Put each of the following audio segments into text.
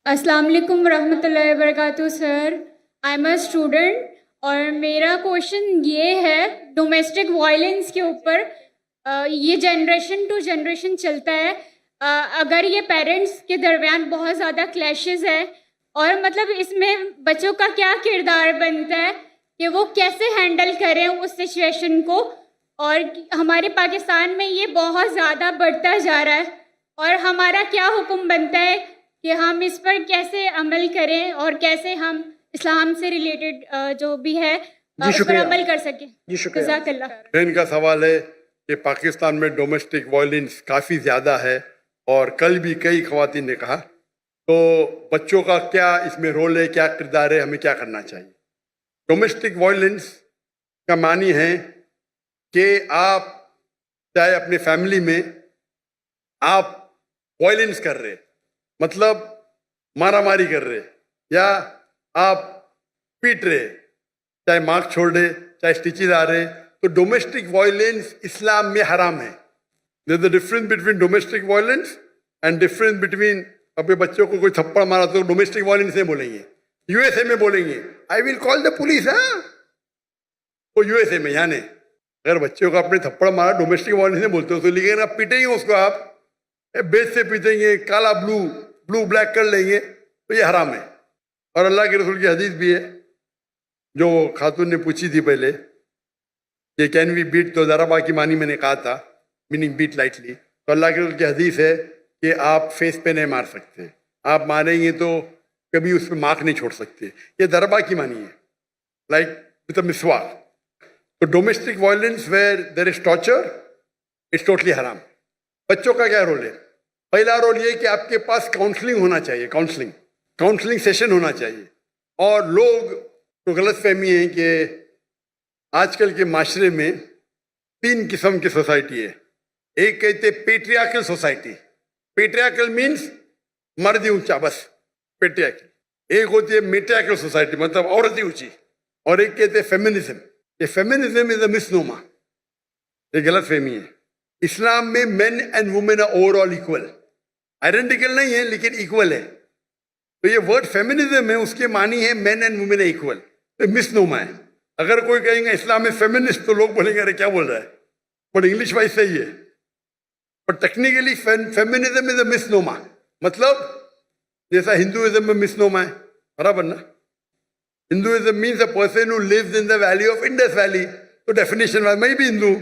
السلام علیکم ورحمۃ اللہ وبرکاتہ سر. آئی ایم اے اسٹوڈنٹ اور میرا کوشچن یہ ہے ڈومیسٹک وائلنس کے اوپر. یہ جنریشن ٹو جنریشن چلتا ہے. اگر یہ پیرنٹس کے درمیان بہت زیادہ کلیشز ہے اور مطلب اس میں بچوں کا کیا کردار بنتا ہے کہ وہ کیسے ہینڈل کریں اس سچویشن کو. اور ہمارے پاکستان میں یہ بہت زیادہ بڑھتا جا رہا ہے اور ہمارا کیا حکم بنتا ہے کہ ہم اس پر کیسے عمل کریں اور کیسے ہم اسلام سے ریلیٹڈ جو بھی ہے اس پر عمل کر سکیں. جزاک اللہ. بہن کا سوال ہے کہ پاکستان میں ڈومیسٹک وائلنس کافی زیادہ ہے اور کل بھی کئی خواتین نے کہا تو بچوں کا کیا اس میں رول ہے, کیا کردار ہے, ہمیں کیا کرنا چاہیے. ڈومیسٹک وائلنس کا معنی ہے کہ آپ چاہے اپنے فیملی میں آپ وائلنس کر رہے, مطلب مارا ماری کر رہے یا آپ پیٹ رہے, چاہے مارک چھوڑ رہے چاہے اسٹیچز آ رہے, تو ڈومیسٹک وائلنس اسلام میں حرام ہے. There is a difference between domestic violence and difference between اپنے بچوں کو کوئی تھپڑ مارا تو ڈومیسٹک وائلنس نہیں بولیں گے, یو ایس اے میں بولیں گے آئی ول کال دا پولیس. ہاں وہ یو ایس اے میں, یعنی اگر بچوں کو اپنے تھپڑ مارا ڈومیسٹک وائلنس نہیں بولتے تو لیکن آپ پیٹیں گے اس کو, آپ بیچ سے پیٹیں گے, کالا بلو بلیک کر لیں گے تو یہ حرام ہے. اور اللہ کے رسول کی حدیث بھی ہے جو خاتون نے پوچھی تھی پہلے کہ کین وی بیٹ, تو ضربہ کی معنی میں نے کہا تھا میننگ بیٹ لائٹلی, تو اللہ کے رسول کی حدیث ہے کہ آپ فیس پہ نہیں مار سکتے, آپ ماریں گے تو کبھی اس پہ مارک نہیں چھوڑ سکتے. یہ ضربہ کی معنی ہے لائک وتھ اے مسواک. تو domestic violence where there is torture it's totally حرام. بچوں کا کیا رول ہے؟ پہلا رول یہ کہ آپ کے پاس کاؤنسلنگ ہونا چاہیے, کاؤنسلنگ سیشن ہونا چاہیے. اور لوگ کو غلط فہمی ہے کہ آج کل کے معاشرے میں 3 قسم کی سوسائٹی ہے. ایک کہتے پیٹریارکل سوسائٹی, پیٹریارکل مینس مرد ہی اونچا, بس پیٹریارکل. ایک ہوتی ہے میٹریارکل سوسائٹی, مطلب عورت ہی اونچی. اور ایک کہتے فیمنزم. یہ فیمنزم از اے مسنوما, یہ غلط فہمی ہے. اسلام میں man and woman are over all equal, identical نہیں ہے لیکن ایکول ہے. تو یہ ورڈ فیمنزم ہے, اس کے معنی ہے مین اینڈ وومن ایکول, تو مسنوما ہے. اگر کوئی کہیں گے اسلام میں فیمنسٹ تو لوگ بولیں گے ارے کیا بول رہا ہے, بٹ انگلش وائز صحیح ہے. بٹ ٹیکنیکلی فیمنزم از اے مسنوما, مطلب جیسا ہندوازم میں مسنوما ہے, برابر نا. Hinduism means a person who leaves in the valley of Indus valley. تو ڈیفینیشن میں بھی ہندو ہوں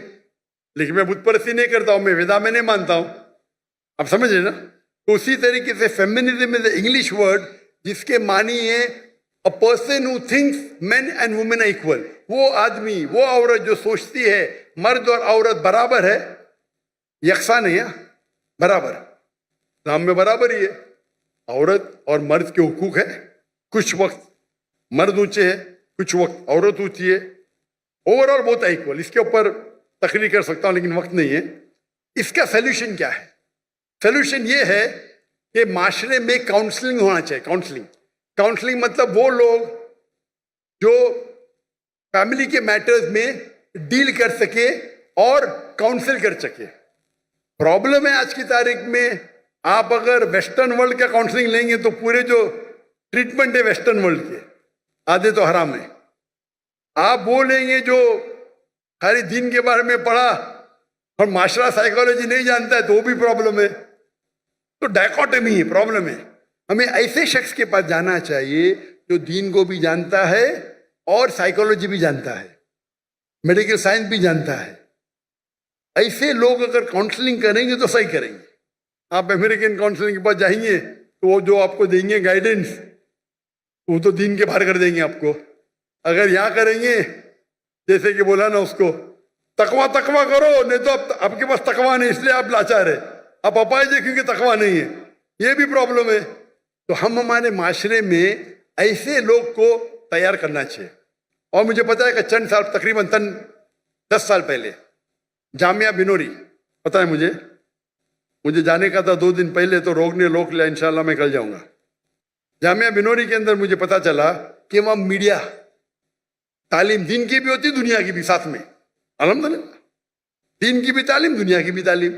لیکن میں بت پرستی نہیں کرتا ہوں, میں ویدا میں نہیں مانتا ہوں, آپ سمجھ رہے نا. تو اسی طریقے سے feminism is A English word جس کے معنی ہے a person who thinks men and women are equal. وہ آدمی, وہ عورت جو سوچتی ہے مرد اور عورت برابر ہے, یکساں نہیں ہے, برابر. اسلام میں برابر ہی ہے, عورت اور مرد کے حقوق ہے. کچھ وقت مرد اونچے ہے, کچھ وقت عورت اونچی ہے, اوور آل بہت ایکول. اس کے اوپر تقریر کر سکتا ہوں لیکن وقت نہیں ہے. اس کا سلیوشن کیا ہے؟ سلیوشن یہ ہے کہ معاشرے میں کاؤنسلنگ ہونا چاہیے. کاؤنسلنگ مطلب وہ لوگ جو فیملی کے میٹرز میں ڈیل کر سکے اور کاؤنسل کر سکے. پرابلم ہے آج کی تاریخ میں, آپ اگر ویسٹرن ورلڈ کا کاؤنسلنگ لیں گے تو پورے جو ٹریٹمنٹ ہے ویسٹرن ورلڈ کے آدھے تو حرام ہے. آپ وہ لیں گے جو خالی دین کے بارے میں پڑھا اور معاشرہ سائیکالوجی نہیں جانتا ہے تو وہ بھی پرابلم ہے. تو ڈائکوٹمی ہے, پرابلم ہے. ہمیں ایسے شخص کے پاس جانا چاہیے جو دین کو بھی جانتا ہے اور سائیکالوجی بھی جانتا ہے, میڈیکل سائنس بھی جانتا ہے. ایسے لوگ اگر کاؤنسلنگ کریں گے تو صحیح کریں گے. آپ امریکن کاؤنسلنگ کے پاس جائیں گے تو وہ جو آپ کو دیں گے گائیڈنس وہ تو دین کے باہر کر دیں گے آپ کو. اگر یہاں کریں گے جیسے کہ بولا نا اس کو تقوی کرو, نہیں تو آپ کے پاس تقوی نہیں اس لیے آپ لاچار ہے, آپ اپائے جے کیونکہ تقوی نہیں ہے, یہ بھی پرابلم ہے. تو ہم ہمارے معاشرے میں ایسے لوگ کو تیار کرنا چاہیے. اور مجھے پتا ہے کہ چند سال تقریباً 10 سال پہلے جامعہ بنوری, پتہ ہے مجھے جانے کا تھا 2 دن پہلے, تو روک لیا, انشاءاللہ میں کل جاؤں گا. جامعہ بنوری کے اندر مجھے پتا چلا کہ وہاں میڈیا, تعلیم دین کی بھی ہوتی دنیا کی بھی ساتھ میں, الحمدللہ دین کی بھی تعلیم دنیا کی بھی تعلیم.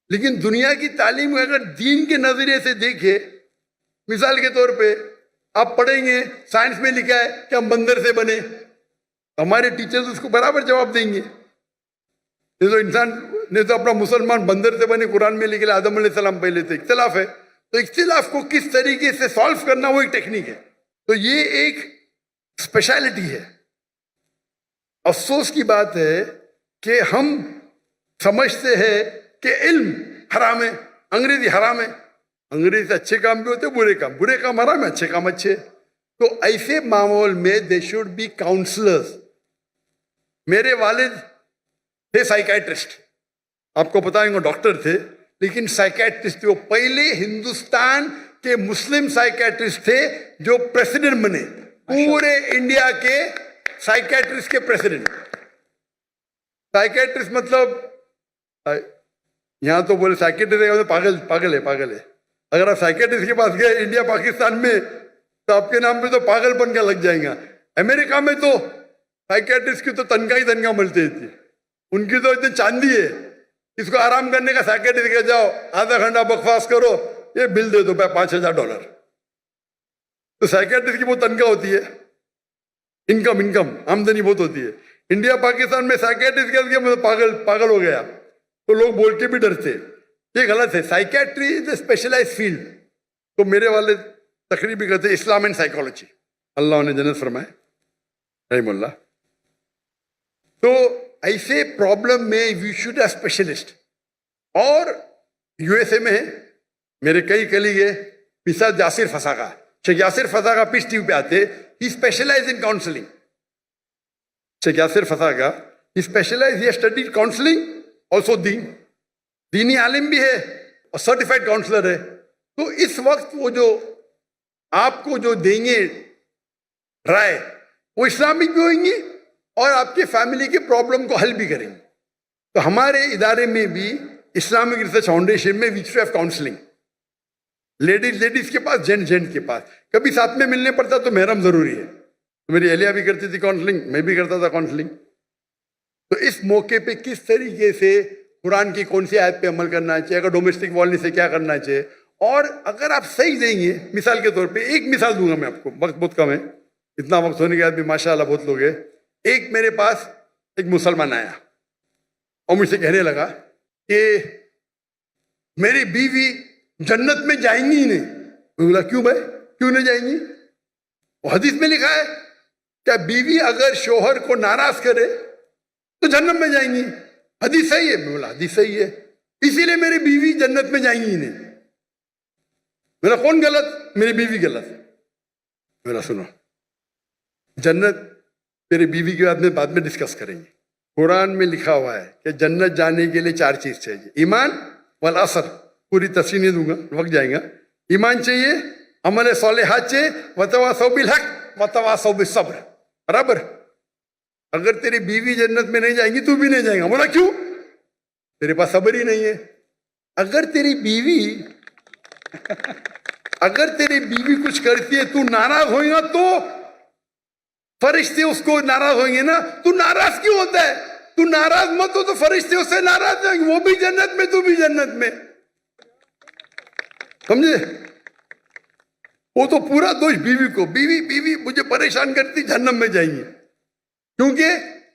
لیکن دنیا کی تعلیم اگر دین کے نظریے سے دیکھے مثال کے طور پہ آپ پڑھیں گے سائنس میں لکھا ہے کہ ہم بندر سے بنے، ہمارے ٹیچرز اس کو برابر جواب دیں گے. یہ تو انسان نے تو اپنا مسلمان بندر سے بنے قرآن میں لکھا، آدم علیہ السلام پہلے تھے. اختلاف ہے، تو اختلاف کو کس طریقے سے سالو کرنا وہ ایک ٹیکنیک ہے. تو یہ ایک اسپیشلٹی ہے. افسوس کی بات ہے کہ ہم سمجھتے ہیں کہ علم حرام ہے، انگریزی حرام ہے. انگریزی سے اچھے کام بھی ہوتے، برے کام حرام ہے، اچھے کام اچھے. تو ایسے ماحول میں دے شوڈ بی کاؤنسلرز. میرے والد تھے سائیکیٹرسٹ، آپ کو بتائیں گے ڈاکٹر تھے لیکن سائیکیٹرسٹ تھے. وہ پہلے ہندوستان کے مسلم سائیکیٹرسٹ تھے جو پریسیڈنٹ بنے، پورے انڈیا کے سائیکیٹرسٹ کے پریسیڈنٹ. سائیکیٹرسٹ مطلب یہاں تو بولے سائیکیٹرسٹ پاگل ہے. اگر آپ سائیکیٹرسٹ کے پاس گئے انڈیا پاکستان میں تو آپ کے نام پہ تو پاگل بن کا لگ جائیں گا. امریکہ میں تو سائیکیٹرسٹ کی تو تنخواہ ملتی تھی، ان کی تو اتنی چاندی ہے. اس کو آرام کرنے کا سائیکیٹرسٹ کے جاؤ آدھا گھنٹہ بکواس کرو، یہ بل دے دو $5,000. تو سائیکیٹرسٹ کی بہت تنخواہ ہوتی ہے، انکم آمدنی بہت ہوتی ہے. انڈیا پاکستان میں سائیکیٹرسٹ کے پاگل ہو گیا تو لوگ بول کے بھی ڈرتے. یہ غلط ہے. سائیکیٹری از اے اسپیشلائز فیلڈ. تو میرے والے تقریر بھی کرتے اسلام اینڈ سائیکالوجی، اللہ انہیں جنت فرمائے رحم اللہ. تو ایسے پرابلم میں وی شوڈ اے اسپیشلسٹ. اور یو ایس اے میں ہے میرے کئی کلیگ ہے، مثال یاسر فساقہ، شیخ یاسر فساقہ پیس ٹی وی پہ آتے، ہی اسپیشلائز ان کاؤنسلنگ. شیخ Yasir Fazaga he specialize, he studied counselling also دینی عالم بھی ہے اور سرٹیفائڈ کاؤنسلر ہے. تو اس وقت وہ جو آپ کو جو دیں گے رائے وہ اسلامک بھی ہوئیں گی اور آپ کے فیملی کے پرابلم کو حل بھی کریں گے. تو ہمارے ادارے میں بھی اسلامک ریسرچ فاؤنڈیشن میں we should have counselling. Ladies کے پاس، جینٹ کے پاس. کبھی ساتھ میں ملنے پڑتا تو محرم ضروری ہے. میری اہلیہ بھی کرتی تھی کاؤنسلنگ، میں بھی کرتا تھا کاؤنسلنگ. تو اس موقع پہ کس طریقے سے قرآن کی کون سی آیت پہ عمل کرنا چاہیے، اگر ڈومیسٹک وائلنس سے کیا کرنا چاہیے. اور اگر آپ صحیح دیں گے، مثال کے طور پہ ایک مثال دوں گا میں آپ کو، وقت بہت کم ہے، اتنا وقت ہونے کے بعد بھی ماشاء اللہ بہت لوگ ہیں. ایک میرے پاس ایک مسلمان آیا اور مجھ سے کہنے لگا کہ میری بیوی جنت میں جائیں گی ہی نہیں. میں بولا کیوں بھائی، کیوں نہیں جائیں گی؟ وہ حدیث میں لکھا ہے کہ بیوی اگر شوہر کو ناراض کرے تو جنت میں جائیں گی. حدیث صحیح ہے. میں بولا حدیث صحیح ہے، اسی لیے میری بیوی جنت میں جائیں گی ہی نہیں. میرا کون غلط؟ میری بیوی غلط. میرا سنو، جنت میری بیوی کے بعد میں ڈسکس کریں گے. قرآن میں لکھا ہوا ہے کہ جنت جانے کے لیے 4 چیز چاہیے. ایمان والعصر، پوری تفصیل نہیں دوں گا، وقت جائے گا. ایمان چاہیے، عمل صالحات چاہیے، وتواصوا بالحق وتواصوا بالصبر. برابر. اگر تیری بیوی جنت میں نہیں جائیں گی تو بھی نہیں جائیں گا. بولا کیوں؟ تیرے پاس صبر ہی نہیں ہے. اگر تیری بیوی کچھ کرتی ہے تو ناراض ہوئے گا تو فرشتے اس کو ناراض ہوئیں گے نا. تو ناراض کیوں ہوتا ہے؟ تو ناراض مت ہو تو فرشتے اس سے ناراض ہوئیں گے، وہ بھی جنت میں تو بھی جنت میں. سمجھے؟ وہ تو پورا دوش بیوی کو، بیوی مجھے پریشان کرتی، جہنم میں جائیں گی. کیونکہ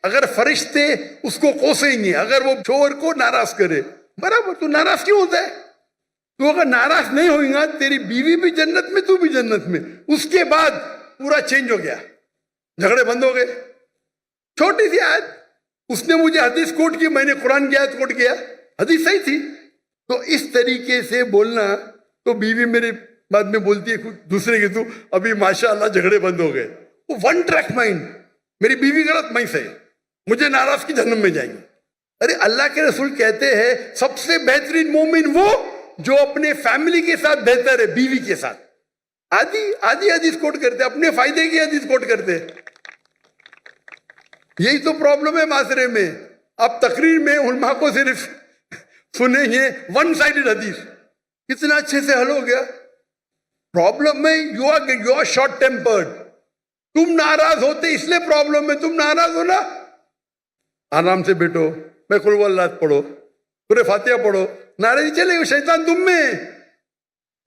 اگر فرشتے اس کو کوسیں گے اگر وہ شوہر کو ناراض کرے. برابر. تو ناراض کیوں ہوتا ہے؟ تو اگر ناراض نہیں ہوئیں گا تیری بیوی بھی جنت میں تو بھی جنت میں. اس کے بعد پورا چینج ہو گیا، جھگڑے بند ہو گئے. چھوٹی سی آیت، اس نے مجھے حدیث کوٹ کی، میں نے قرآن کی آیت کوٹ کیا، حدیث صحیح تھی. تو اس طریقے سے بولنا. تو بیوی میرے بعد میں بولتی ہے کچھ دوسرے کی، تو ابھی ماشاءاللہ جھگڑے بند ہو گئے. وہ ون ٹریک مائنڈ، میری بیوی غلط میں صحیح، مجھے ناراض کی جہنم میں جائیں گے. ارے اللہ کے رسول کہتے ہیں سب سے بہترین مومن وہ جو اپنے فیملی کے ساتھ بہتر ہے، بیوی کے ساتھ. آدھی حدیث کوٹ کرتے، اپنے فائدے کی حدیث کوٹ کرتے. یہی تو پرابلم ہے معاشرے میں. آپ تقریر میں علماء کو صرف سنیں گے ون سائیڈڈ حدیث، کتنا اچھے سے حل ہو گیا. پرابلم میں یو آر شارٹ ٹیمپرڈ. تم ناراض ہوتے اس لیے پرابلم ہے. تم ناراض ہو نا، آرام سے بیٹھو، میں قل اللہ پڑھو، سورہ فاتحہ پڑھو، ناراضی چلے گی، شیطان تم میں.